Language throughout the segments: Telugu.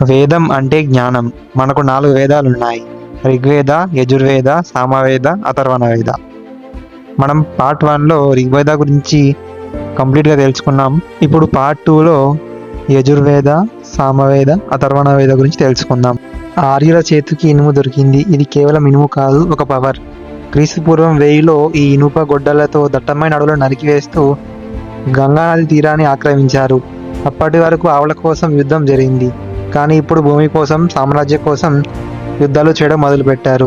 వేదం అంటే జ్ఞానం. మనకు 4 వేదాలున్నాయి. ఋగ్వేద, యజుర్వేద, సామవేద, అథర్వణ వేద. మనం పార్ట్ 1లో ఋగ్వేద గురించి కంప్లీట్గా తెలుసుకున్నాం. ఇప్పుడు పార్ట్ 2లో యజుర్వేద, సామవేద, అథర్వణ వేద గురించి తెలుసుకుందాం. ఆర్యుల చేతికి ఇనుము దొరికింది. ఇది కేవలం ఇనుము కాదు, ఒక పవర్. క్రీస్తుపూర్వం 1000లో ఈ ఇనుప గొడ్డలతో దట్టమైన అడవులను నరికివేస్తూ గంగానది తీరాన్ని ఆక్రమించారు. అప్పటి వరకు ఆవుల కోసం యుద్ధం జరిగింది, కానీ ఇప్పుడు భూమి కోసం, సామ్రాజ్యం కోసం యుద్ధాలు చేయడం మొదలుపెట్టారు.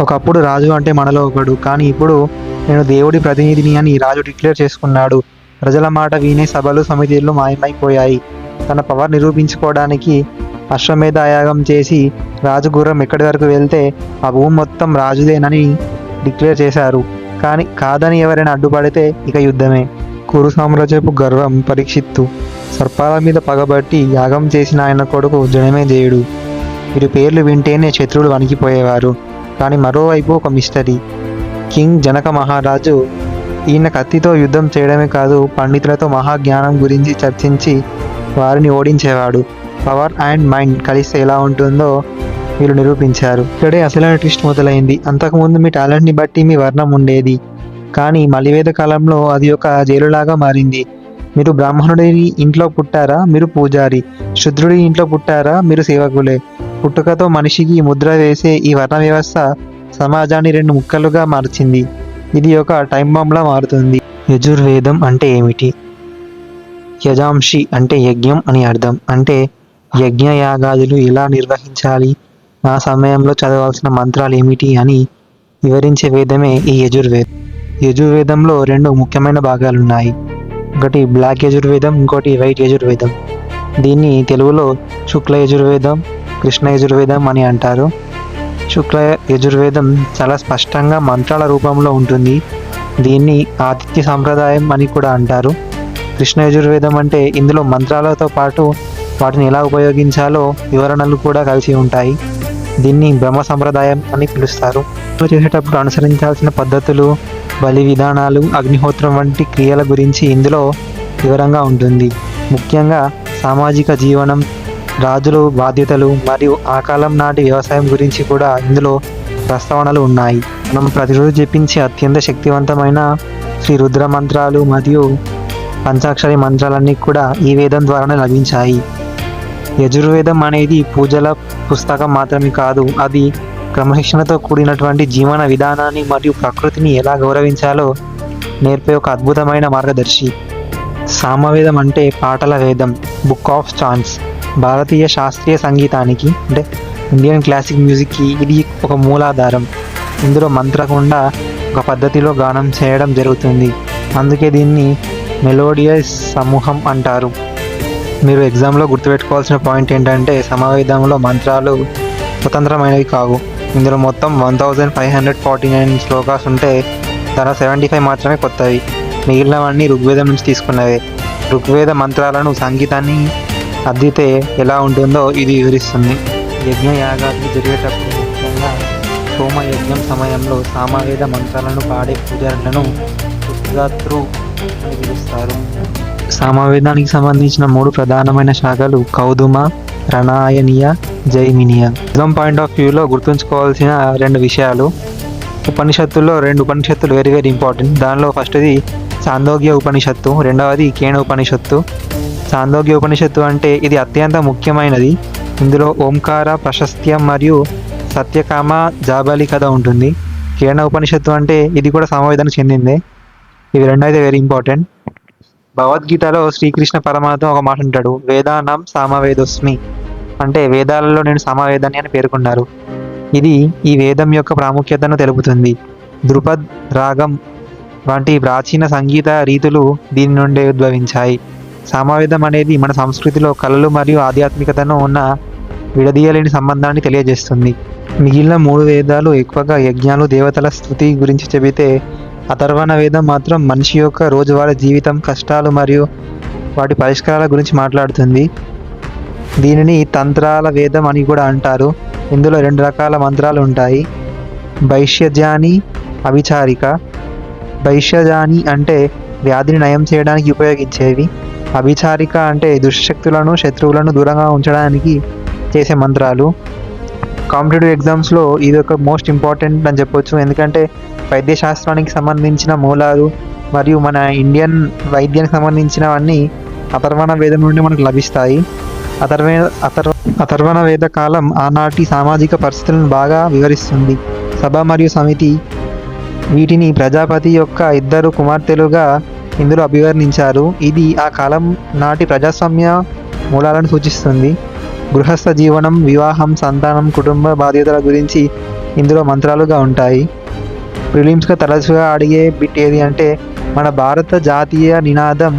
ఒకప్పుడు రాజు అంటే మనలో ఒకడు, కానీ ఇప్పుడు నేను దేవుడి ప్రతినిధిని అని రాజు డిక్లేర్ చేసుకున్నాడు. ప్రజల మాట వినే సభలు, సమితిలు మాయమైపోయాయి. తన పవర్ నిరూపించుకోవడానికి అశ్వమేధ యాగం చేసి రాజు గుర్రం ఎక్కడి వరకు వెళ్తే ఆ భూమి మొత్తం రాజుదేనని డిక్లేర్ చేశారు. కానీ కాదని ఎవరైనా అడ్డుపడితే ఇక యుద్ధమే. కురు సామ్రాజ్యపు గర్వం పరీక్షిత్తు. సర్పాల మీద పగబట్టి యాగం చేసిన ఆయన కొడుకు జనమేజయుడు. వీరి పేర్లు వింటేనే శత్రువులు వణికిపోయేవారు. కానీ మరోవైపు ఒక మిస్టరీ. కింగ్ జనక మహారాజు. ఈయన కత్తితో యుద్ధం చేయడమే కాదు, పండితులతో మహాజ్ఞానం గురించి చర్చించి వారిని ఓడించేవాడు. పవర్ అండ్ మైండ్ కలిస్తే ఎలా ఉంటుందో వీళ్ళు నిరూపించారు. ఇక్కడే అసలైన ట్విస్ట్ మొదలైంది. అంతకుముందు మీ టాలెంట్ని బట్టి మీ వర్ణం ఉండేది, కానీ మలివేద కాలంలో అది ఒక జైలులాగా మారింది. మీరు బ్రాహ్మణుడి ఇంట్లో పుట్టారా, మీరు పూజారి. శుద్రుడి ఇంట్లో పుట్టారా, మీరు సేవకులే. పుట్టుకతో మనిషికి ముద్ర వేసే ఈ వర్ణ వ్యవస్థ సమాజాన్ని 2 ముక్కలుగా మార్చింది. ఇది ఒక టైం బాంబ్లా మారుతుంది. యజుర్వేదం అంటే ఏమిటి? యజాంషి అంటే యజ్ఞం అని అర్థం. అంటే యజ్ఞయాగాదులు ఎలా నిర్వహించాలి, ఆ సమయంలో చదవాల్సిన మంత్రాలు ఏమిటి అని వివరించే వేదమే ఈ యజుర్వేదం. యజుర్వేదంలో 2 ముఖ్యమైన భాగాలున్నాయి. ఒకటి బ్లాక్ యజుర్వేదం, ఇంకోటి వైట్ యజుర్వేదం. దీన్ని తెలుగులో శుక్ల యజుర్వేదం, కృష్ణ యజుర్వేదం అని అంటారు. శుక్ల యజుర్వేదం చాలా స్పష్టంగా మంత్రాల రూపంలో ఉంటుంది. దీన్ని ఆదిత్య సంప్రదాయం అని కూడా అంటారు. కృష్ణ యజుర్వేదం అంటే ఇందులో మంత్రాలతో పాటు వాటిని ఎలా ఉపయోగించాలో వివరణలు కూడా కలిసి ఉంటాయి. దీన్ని బ్రహ్మ సంప్రదాయం అని పిలుస్తారు. చేసేటప్పుడు అనుసరించాల్సిన పద్ధతులు, బలి విధానాలు, అగ్నిహోత్రం వంటి క్రియల గురించి ఇందులో వివరంగా ఉంటుంది. ముఖ్యంగా సామాజిక జీవనం, రాజులు బాధ్యతలు మరియు ఆ కాలం నాటి వ్యవసాయం గురించి కూడా ఇందులో ప్రస్తావనలు ఉన్నాయి. మనం ప్రతిరోజు జపించే అత్యంత శక్తివంతమైన శ్రీ రుద్ర మంత్రాలు మరియు పంచాక్షరి మంత్రాలన్నీ కూడా ఈ వేదం ద్వారానే లభించాయి. యజుర్వేదం అనేది పూజల పుస్తకం మాత్రమే కాదు, అది క్రమశిక్షణతో కూడినటువంటి జీవన విధానాన్ని మరియు ప్రకృతిని ఎలా గౌరవించాలో నేర్పే ఒక అద్భుతమైన మార్గదర్శి. సామవేదం అంటే పాటల వేదం, బుక్ ఆఫ్ చాంట్స్. భారతీయ శాస్త్రీయ సంగీతానికి అంటే ఇండియన్ క్లాసిక్ మ్యూజిక్కి ఇది ఒక మూలాధారం. ఇందులో మంత్రకుండా ఒక పద్ధతిలో గానం చేయడం జరుగుతుంది. అందుకే దీన్ని మెలోడియస్ సమూహం అంటారు. మీరు ఎగ్జామ్లో గుర్తుపెట్టుకోవాల్సిన పాయింట్ ఏంటంటే సమవేదంలో మంత్రాలు స్వతంత్రమైనవి కావు. ఇందులో మొత్తం 1549 శ్లోకాస్ ఉంటే దానిలో 75 మాత్రమే కొత్తవి. మిగిలినవన్నీ ఋగ్వేదం నుంచి తీసుకున్నవే. ఋగ్వేద మంత్రాలను సంగీతాన్ని అద్దితే ఎలా ఉంటుందో ఇది వివరిస్తుంది. యజ్ఞ యాగాలు జరిగేటప్పుడు ముఖ్యంగా సోమయజ్ఞం సమయంలో సామవేద మంత్రాలను పాడే పూజారులను ఉద్గాతృ అని పిలుస్తారు. సామవేదానికి సంబంధించిన 3 ప్రధానమైన శాఖలు కౌదుమ, రణాయనీయ, జైమినియ. ఎగ్జామ్ పాయింట్ ఆఫ్ వ్యూలో గుర్తుంచుకోవాల్సిన 2 విషయాలు. ఉపనిషత్తుల్లో 2 ఉపనిషత్తులు వెరీ వెరీ ఇంపార్టెంట్. దానిలో ఫస్ట్ది చాందోగ్య ఉపనిషత్తు, రెండవది కేన ఉపనిషత్తు. చాందోగ్య ఉపనిషత్తు అంటే ఇది అత్యంత ముఖ్యమైనది. ఇందులో ఓంకార, ప్రశస్త్యం మరియు సత్యకామ జాబాలి కథ ఉంటుంది. కేన ఉపనిషత్తు అంటే ఇది కూడా సామవేదానికి చెందిందే. ఇవి 2 అయితే వెరీ ఇంపార్టెంట్. భగవద్గీతలో శ్రీకృష్ణ పరమాత్మ ఒక మాట అంటాడు, వేదానాం సామవేదోస్మి. అంటే వేదాలలో నేను సామవేదాన్ని అని పేర్కొన్నారు. ఇది ఈ వేదం యొక్క ప్రాముఖ్యతను తెలుపుతుంది. ధృపద్, రాగం వంటి ప్రాచీన సంగీత రీతులు దీని నుండే ఉద్భవించాయి. సామవేదం అనేది మన సంస్కృతిలో కళలు మరియు ఆధ్యాత్మికతను ఉన్న విడదీయలేని సంబంధాన్ని తెలియజేస్తుంది. మిగిలిన 3 వేదాలు ఎక్కువగా యజ్ఞాలు, దేవతల స్తుతి గురించి చెబితే అథర్వణ వేదం మాత్రం మనిషి యొక్క రోజువారీ జీవితం, కష్టాలు మరియు వాటి పరిష్కారాల గురించి మాట్లాడుతుంది. దీనిని తంత్రాల వేదం అని కూడా అంటారు. ఇందులో 2 రకాల మంత్రాలు ఉంటాయి, భైష్యజాని, అవిచారిక. భైష్యజాని అంటే వ్యాధిని నయం చేయడానికి ఉపయోగించేవి. అభిచారిక అంటే దుష్టశక్తులను శత్రువులను దూరంగా ఉంచడానికి చేసే మంత్రాలు. కాంపిటేటివ్ ఎగ్జామ్స్లో ఇది ఒక మోస్ట్ ఇంపార్టెంట్ అని చెప్పొచ్చు. ఎందుకంటే వైద్యశాస్త్రానికి సంబంధించిన మూలాలు మరియు మన ఇండియన్ వైద్యానికి సంబంధించినవన్నీ అథర్వణ వేదం నుండి మనకు లభిస్తాయి. అథర్వణ వేద కాలం ఆనాటి సామాజిక పరిస్థితులను బాగా వివరిస్తుంది. సభ మరియు సమితి వీటిని ప్రజాపతి యొక్క 2 కుమార్తెలుగా ఇందులో అభివర్ణించారు. ఇది ఆ కాలం నాటి ప్రజాస్వామ్య మూలాలను సూచిస్తుంది. గృహస్థ జీవనం, వివాహం, సంతానం, కుటుంబ బాధ్యతల గురించి ఇందులో మంత్రాలుగా ఉంటాయి. ప్రిలిమ్స్గా తరచుగా అడిగే బిట్ ఏది అంటే మన భారత జాతీయ నినాదం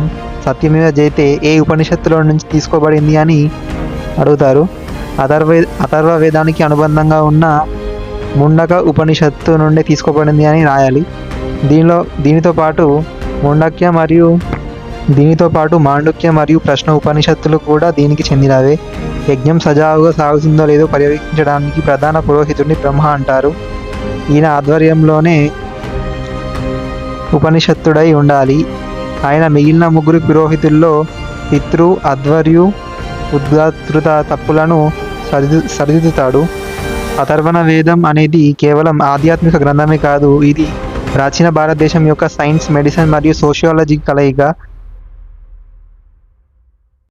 సత్యమేవ జయతే ఏ ఉపనిషత్తులో నుంచి తీసుకోబడింది అని అడుగుతారు. అథర్వ వేదానికి అనుబంధంగా ఉన్న ముండక ఉపనిషత్తు నుండి తీసుకోబడింది అని రాయాలి. దీనితో పాటు మాండుక్య మరియు ప్రశ్న ఉపనిషత్తులు కూడా దీనికి చెందినవే. యజ్ఞం సజావుగా సాగుతుందో లేదో పర్యవేక్షించడానికి ప్రధాన పురోహితుడిని బ్రహ్మ అంటారు. ఈయన ఆధ్వర్యంలోనే ఉపనిషత్తుడై ఉండాలి. ఆయన మిగిలిన 3 పురోహితుల్లో పితృ, అధ్వర్యు, ఉద్గాతృత తప్పులను సరిదిద్దుతాడు. అథర్వణ వేదం అనేది కేవలం ఆధ్యాత్మిక గ్రంథమే కాదు, ఇది ప్రాచీన భారతదేశం యొక్క సైన్స్, మెడిసిన్ మరియు సోషియాలజీ కలయిక.